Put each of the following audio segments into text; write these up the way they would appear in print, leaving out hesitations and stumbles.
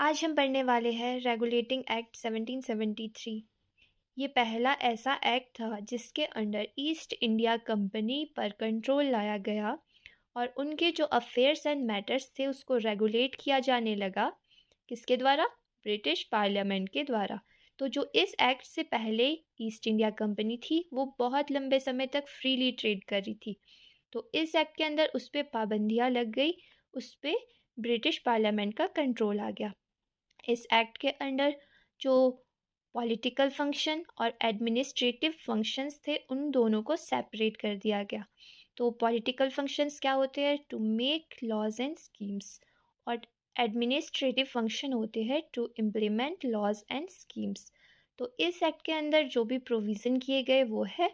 आज हम पढ़ने वाले हैं रेगुलेटिंग एक्ट 1773। ये पहला ऐसा एक्ट था जिसके अंडर ईस्ट इंडिया कंपनी पर कंट्रोल लाया गया और उनके जो अफेयर्स एंड मैटर्स थे उसको रेगुलेट किया जाने लगा। किसके द्वारा? ब्रिटिश पार्लियामेंट के द्वारा। तो जो इस एक्ट से पहले ईस्ट इंडिया कंपनी थी वो बहुत लंबे समय तक फ्रीली ट्रेड कर रही थी। तो इस एक्ट के अंदर उस पर पाबंदियाँ लग गई, उस पर ब्रिटिश पार्लियामेंट का कंट्रोल आ गया। इस एक्ट के अंडर जो पॉलिटिकल फंक्शन और एडमिनिस्ट्रेटिव फंक्शंस थे उन दोनों को सेपरेट कर दिया गया। तो पॉलिटिकल फंक्शंस क्या होते हैं? To make laws and schemes. और एडमिनिस्ट्रेटिव फंक्शन होते हैं to implement laws and schemes. तो इस एक्ट के अंदर जो भी प्रोविज़न किए गए वो है,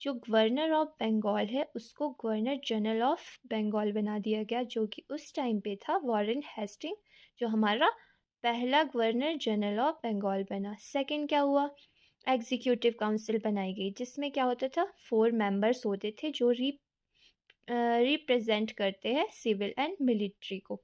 जो गवर्नर ऑफ बंगाल है उसको गवर्नर जनरल ऑफ बंगाल बना दिया गया, जो कि उस टाइम पे था वॉरेन हेस्टिंग, जो हमारा पहला गवर्नर जनरल ऑफ बंगाल बना। सेकंड क्या हुआ? एग्जीक्यूटिव काउंसिल बनाई गई, जिसमें क्या होता था? 4 मेंबर्स होते थे जो रिप्रेजेंट करते हैं सिविल एंड मिलिट्री को।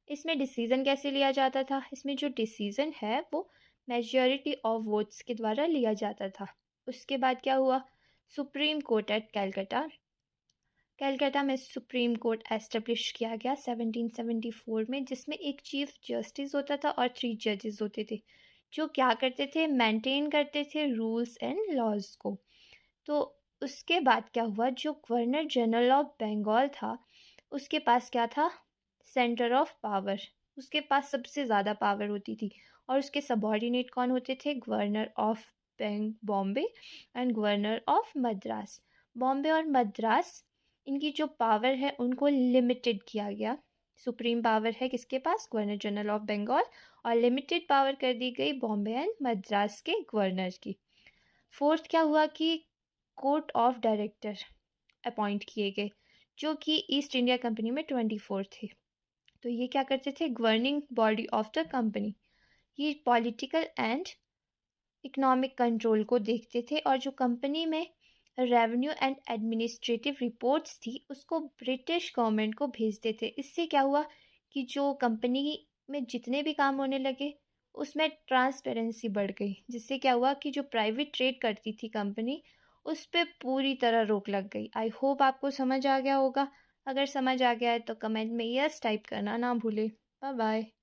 इसमें डिसीज़न कैसे लिया जाता था? इसमें जो डिसीज़न है वो मेजॉरिटी ऑफ वोट्स के द्वारा लिया जाता था। उसके बाद क्या हुआ? Supreme court at Calcutta. Calcutta में सुप्रीम कोर्ट एस्टेब्लिश किया गया 1774 में, जिसमें एक चीफ जस्टिस होता था और 3 जजेस होते थे, जो क्या करते थे? मेंटेन करते थे रूल्स एंड लॉज को। तो उसके बाद क्या हुआ? जो गवर्नर जनरल ऑफ बंगाल था उसके पास क्या था? Centre of power. उसके पास सबसे ज़्यादा पावर होती थी और उसके सबॉर्डिनेट कौन होते थे? Governor of Bombay and governor of Madras. Bombay और मद्रास, इनकी जो पावर है उनको लिमिटेड किया गया। सुप्रीम पावर है किसके पास? Governor general of Bengal. और लिमिटेड पावर कर दी गई बॉम्बे एंड मद्रास के गवर्नर की। फोर्थ क्या हुआ कि कोर्ट ऑफ डायरेक्टर अपॉइंट किए गए, जो कि ईस्ट इंडिया कंपनी में 24 थे। तो ये क्या करते थे? Governing body of the company. ये पॉलिटिकल एंड इकोनॉमिक कंट्रोल को देखते थे और जो कंपनी में रेवेन्यू एंड एडमिनिस्ट्रेटिव रिपोर्ट्स थी उसको ब्रिटिश गवर्नमेंट को भेजते थे। इससे क्या हुआ कि जो कंपनी में जितने भी काम होने लगे उसमें ट्रांसपेरेंसी बढ़ गई, जिससे क्या हुआ कि जो प्राइवेट ट्रेड करती थी कंपनी उस पर पूरी तरह रोक लग गई। आई होप आपको समझ आ गया होगा। अगर समझ आ गया है तो कमेंट में यस टाइप करना ना भूले। Bye bye.